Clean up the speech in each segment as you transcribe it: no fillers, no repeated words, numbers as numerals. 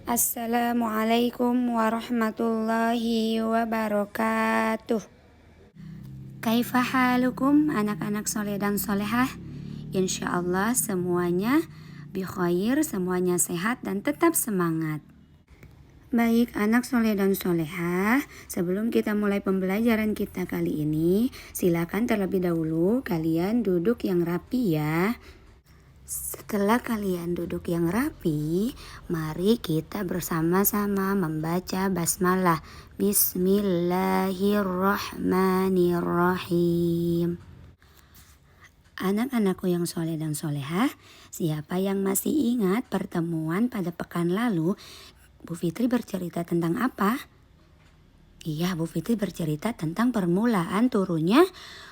Assalamualaikum warahmatullahi wabarakatuh. Kaifa halukum anak-anak soleh dan solehah? Insyaallah semuanya bikhair, semuanya sehat dan tetap semangat. Baik anak soleh dan solehah, sebelum kita mulai pembelajaran kita kali ini, silakan terlebih dahulu kalian duduk yang rapi ya. Setelah kalian duduk yang rapi, mari kita bersama-sama membaca basmalah. Bismillahirrahmanirrahim. Anak-anakku yang soleh dan solehah, siapa yang masih ingat pertemuan pada pekan lalu, Bu Fitri bercerita tentang apa? Iya, Bu Fitri bercerita tentang permulaan turunnya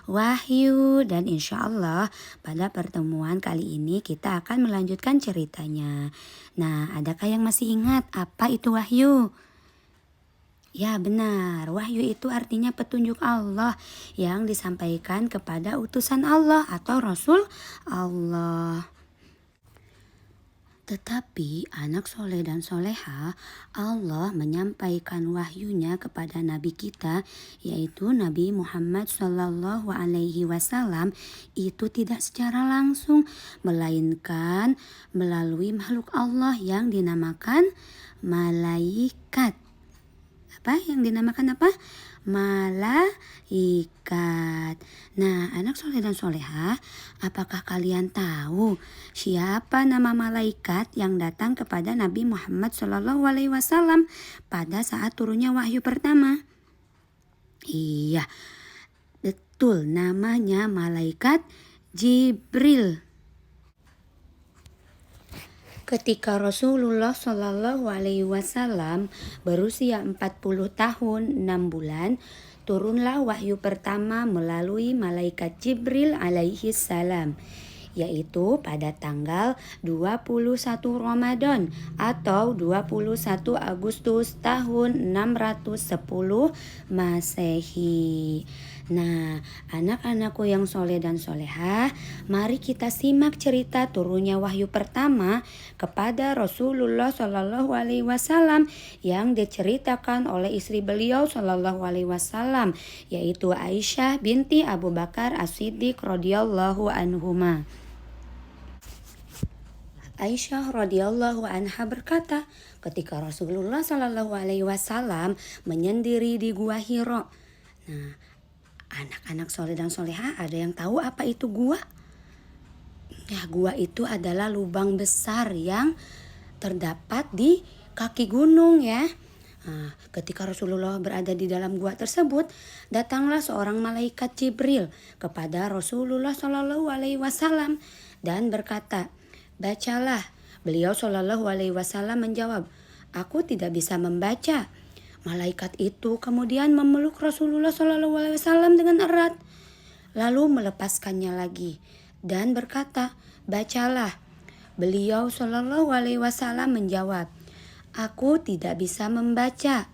wahyu, dan insya Allah pada pertemuan kali ini kita akan melanjutkan ceritanya. Nah, adakah yang masih ingat apa itu wahyu? Ya benar, wahyu itu artinya petunjuk Allah yang disampaikan kepada utusan Allah atau Rasul Allah. Tetapi anak soleh dan soleha, Allah menyampaikan wahyunya kepada Nabi kita, yaitu Nabi Muhammad Sallallahu Alaihi Wasallam, itu tidak secara langsung, melainkan melalui makhluk Allah yang dinamakan malaikat. Apa yang dinamakan apa? Malaikat. Nah, anak soleh dan soleha, apakah kalian tahu siapa nama malaikat yang datang kepada Nabi Muhammad SAW pada saat turunnya wahyu pertama? Iya, betul, namanya malaikat Jibril. Ketika Rasulullah Shallallahu Alaihi Wasallam berusia 40 tahun 6 bulan, turunlah wahyu pertama melalui malaikat Jibril alaihi salam, yaitu pada tanggal 21 Ramadan atau 21 Agustus tahun 610 Masehi. Nah, anak-anakku yang soleh dan solehah, mari kita simak cerita turunnya wahyu pertama kepada Rasulullah Shallallahu Alaihi Wasallam yang diceritakan oleh istri beliau Shallallahu Alaihi Wasallam, yaitu Aisyah binti Abu Bakar As-Siddiq radhiyallahu anhuma. Aisyah radhiyallahu anha berkata, ketika Rasulullah Shallallahu Alaihi Wasallam menyendiri di Gua Hiro. Nah, anak-anak soleh dan soleha, ada yang tahu apa itu gua? Ya, gua itu adalah lubang besar yang terdapat di kaki gunung ya. Nah, ketika Rasulullah berada di dalam gua tersebut, datanglah seorang malaikat Jibril kepada Rasulullah Shallallahu Alaihi Wasallam dan berkata, bacalah. Beliau Shallallahu Alaihi Wasallam menjawab, aku tidak bisa membaca. Malaikat itu kemudian memeluk Rasulullah Shallallahu Alaihi Wasallam dengan erat, lalu melepaskannya lagi dan berkata, bacalah. Beliau Shallallahu Alaihi Wasallam menjawab, aku tidak bisa membaca.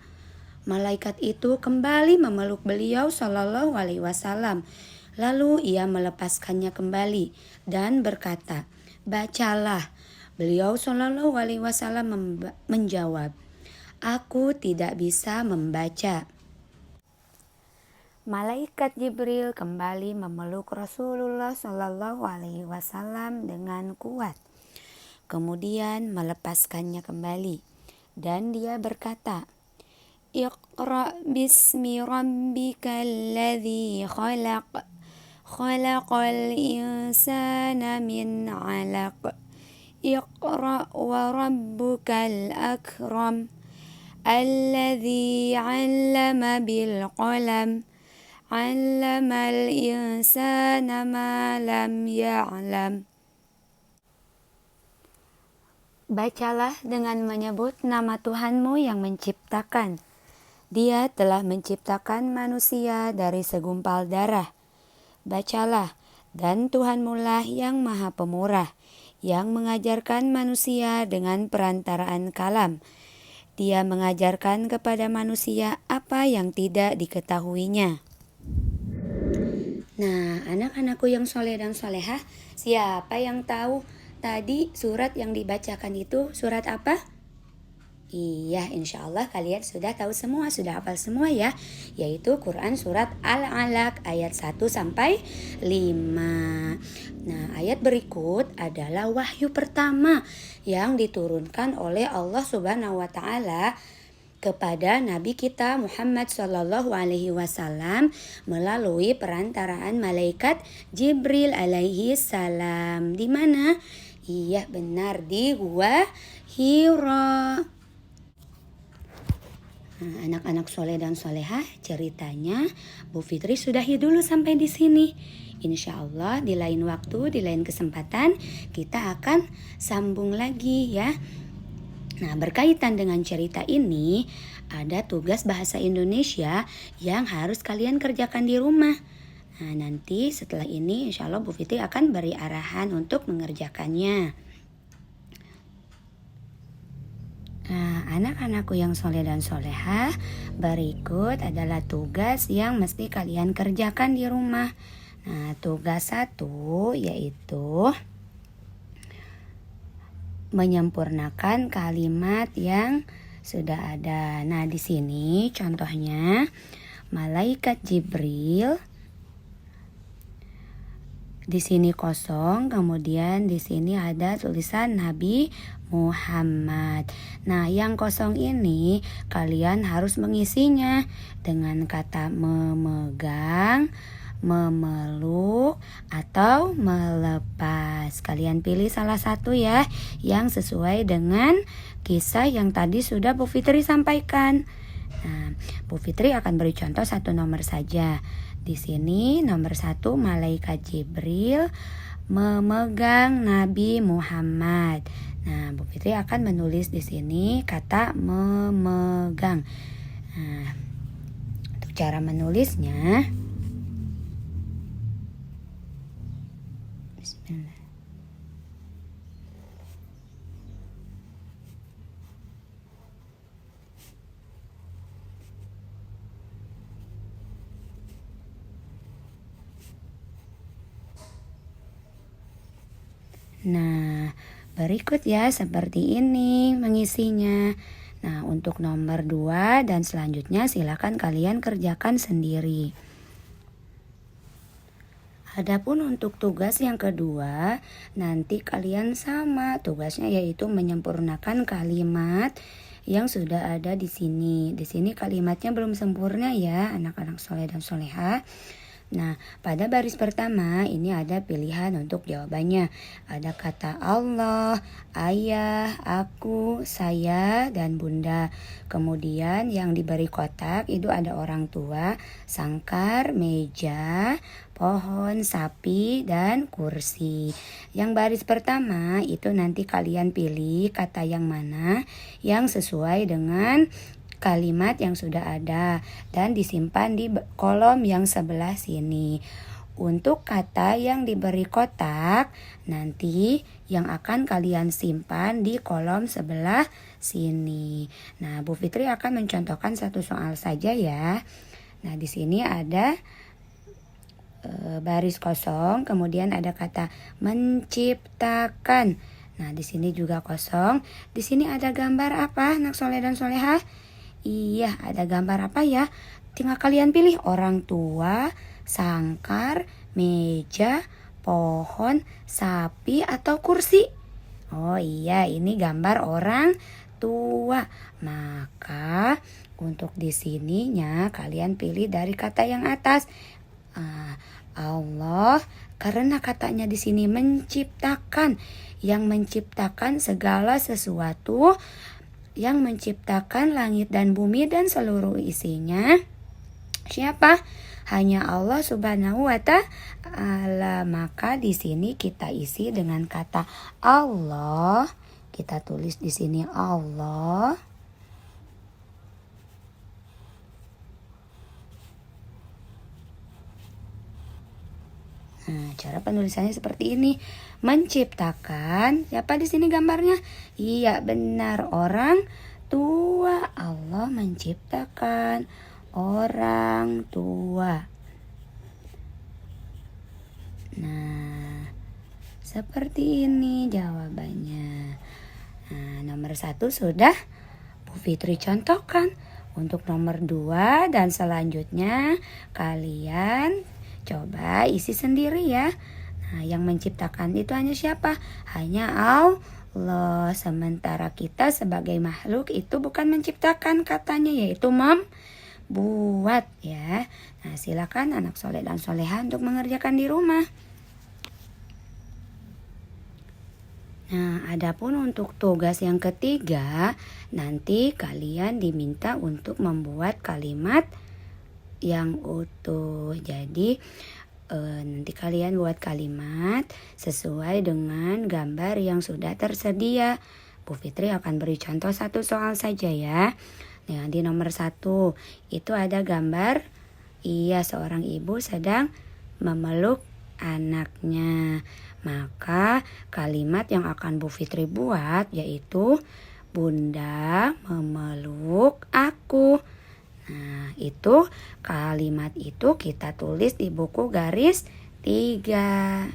Malaikat itu kembali memeluk beliau Shallallahu Alaihi Wasallam, lalu ia melepaskannya kembali dan berkata, bacalah. Beliau Shallallahu Alaihi Wasallam menjawab, aku tidak bisa membaca. Malaikat Jibril kembali memeluk Rasulullah Shallallahu Alaihi Wasallam dengan kuat, kemudian melepaskannya kembali, dan dia berkata, Iqra bismi rabbikal ladzi khalaq, khalaqal insana min 'alaq, Iqra wa rabbukal akram, alladzi 'allama bil qalam, 'allamal insana ma lam ya'lam. Bacalah dengan menyebut nama Tuhanmu yang menciptakan. Dia telah menciptakan manusia dari segumpal darah. Bacalah, dan Tuhanmulah yang Maha Pemurah, yang mengajarkan manusia dengan perantaraan kalam. Dia mengajarkan kepada manusia apa yang tidak diketahuinya. Nah, anak-anakku yang soleh dan solehah, siapa yang tahu tadi surat yang dibacakan itu surat apa? Iya, insya Allah kalian sudah tahu semua, sudah hafal semua ya. Yaitu Quran surat Al-Alaq ayat 1 sampai 5. Nah, ayat berikut adalah wahyu pertama yang diturunkan oleh Allah Subhanahu wa taala kepada Nabi kita Muhammad Shallallahu Alaihi Wasallam melalui perantaraan malaikat Jibril alaihi salam. Di mana? Iya, benar, di Gua Hira. Nah, anak-anak soleh dan solehah, ceritanya Bu Fitri sudahi dulu sampai di sini. Insya Allah di lain waktu, di lain kesempatan kita akan sambung lagi ya. Nah, berkaitan dengan cerita ini, ada tugas bahasa Indonesia yang harus kalian kerjakan di rumah. Nah, nanti setelah ini insya Allah Bu Fitri akan beri arahan untuk mengerjakannya. Nah, anak-anakku yang soleh dan solehah, berikut adalah tugas yang mesti kalian kerjakan di rumah. Nah, tugas 1 yaitu menyempurnakan kalimat yang sudah ada. Nah, di sini contohnya malaikat Jibril. Di sini kosong, kemudian di sini ada tulisan Nabi Muhammad. Nah, yang kosong ini kalian harus mengisinya dengan kata memegang, memeluk, atau melepas. Kalian pilih salah satu ya, yang sesuai dengan kisah yang tadi sudah Bu Fitri sampaikan. Nah, Bu Fitri akan beri contoh satu nomor saja. Di sini nomor 1 malaikat Jibril memegang Nabi Muhammad. Nah, Bu Fitri akan menulis di sini kata memegang. Nah, untuk cara menulisnya, Bismillah. Nah, berikut ya seperti ini mengisinya. Nah, untuk nomor 2 dan selanjutnya silakan kalian kerjakan sendiri. Adapun untuk tugas yang kedua, nanti kalian sama tugasnya yaitu menyempurnakan kalimat yang sudah ada di sini. Di sini kalimatnya belum sempurna ya, anak-anak soleh dan solehah. Nah, pada baris pertama ini ada pilihan untuk jawabannya. Ada kata Allah, ayah, aku, saya, dan bunda. Kemudian yang diberi kotak itu ada orang tua, sangkar, meja, pohon, sapi, dan kursi. Yang baris pertama itu nanti kalian pilih kata yang mana yang sesuai dengan kalimat yang sudah ada dan disimpan di kolom yang sebelah sini. Untuk kata yang diberi kotak, nanti yang akan kalian simpan di kolom sebelah sini. Nah, Bu Fitri akan mencontohkan satu soal saja ya. Nah, di sini ada baris kosong, kemudian ada kata menciptakan. Nah, di sini juga kosong. Di sini ada gambar apa, anak soleh dan solehah? Iya, ada gambar apa ya? Tinggal kalian pilih orang tua, sangkar, meja, pohon, sapi, atau kursi. Oh iya, ini gambar orang tua. Maka untuk di sininya kalian pilih dari kata yang atas. Allah, karena katanya di sini menciptakan, yang menciptakan segala sesuatu, yang menciptakan langit dan bumi dan seluruh isinya. Siapa? Hanya Allah Subhanahu wa taala. Maka di sini kita isi dengan kata Allah. Kita tulis di sini Allah. Nah, cara penulisannya seperti ini. Menciptakan, siapa di sini gambarnya? Iya, benar, orang tua. Allah menciptakan orang tua. Nah, seperti ini jawabannya. Nah, nomor 1 sudah Bu Fitri contohkan. Untuk nomor 2 dan selanjutnya kalian coba isi sendiri ya. Nah, yang menciptakan itu hanya siapa? Hanya Allah. Sementara kita sebagai makhluk itu bukan menciptakan katanya, yaitu membuat ya. Nah, silakan anak soleh dan soleha untuk mengerjakan di rumah. Nah, adapun untuk tugas yang ketiga, nanti kalian diminta untuk membuat kalimat yang utuh. Jadi, nanti kalian buat kalimat sesuai dengan gambar yang sudah tersedia. Bu Fitri akan beri contoh satu soal saja ya. Nah, di nomor 1 itu ada gambar seorang ibu sedang memeluk anaknya. Maka kalimat yang akan Bu Fitri buat yaitu Bunda memeluk aku. Nah, itu kalimat itu kita tulis di buku garis 3.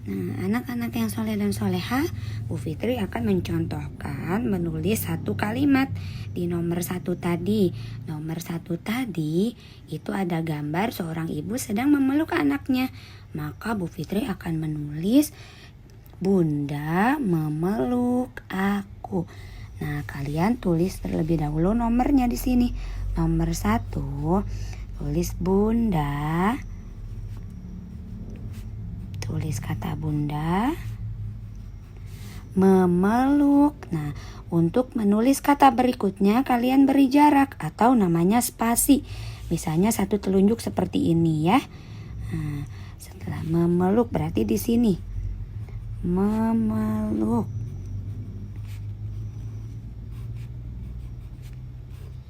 Nah, anak-anak yang soleh dan soleha, Bu Fitri akan mencontohkan menulis satu kalimat di nomor 1 tadi. Nomor 1 tadi itu ada gambar seorang ibu sedang memeluk anaknya. Maka Bu Fitri akan menulis Bunda memeluk aku. Nah, kalian tulis terlebih dahulu nomornya di sini. Nomor 1 tulis Bunda. Tulis kata Bunda memeluk. Nah, untuk menulis kata berikutnya kalian beri jarak atau namanya spasi. Misalnya satu telunjuk seperti ini ya. Nah, setelah memeluk berarti di sini memeluk.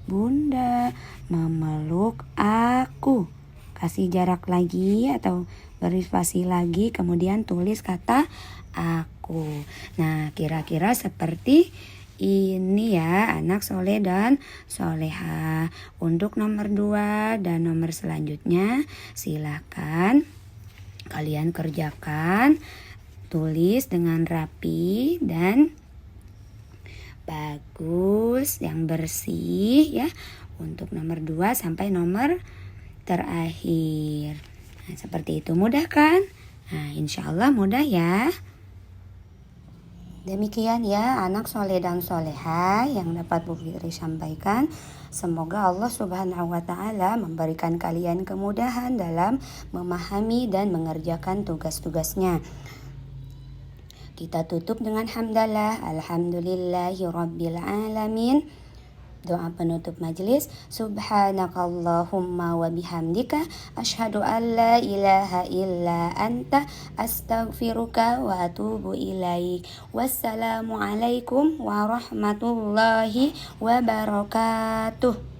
Bunda memeluk aku. Kasih jarak lagi atau beri spasi lagi, kemudian tulis kata aku. Nah, kira-kira seperti ini ya anak soleh dan soleha. Untuk nomor 2 dan nomor selanjutnya silakan kalian kerjakan. Tulis dengan rapi dan bagus, yang bersih ya. Untuk nomor 2 sampai nomor terakhir. Nah, seperti itu, mudah kan? Nah, insya Allah mudah ya. Demikian ya anak soleh dan soleha yang dapat Bu Fitri sampaikan. Semoga Allah Subhanahu wa Ta'ala memberikan kalian kemudahan dalam memahami dan mengerjakan tugas-tugasnya. Kita tutup dengan hamdalah. Alhamdulillahi Rabbil Alamin. Doa penutup majelis. Subhanakallahumma wa bihamdika asyhadu an la ilaha illa anta astaghfiruka wa atubu ilaik. Wassalamualaikum warahmatullahi wabarakatuh.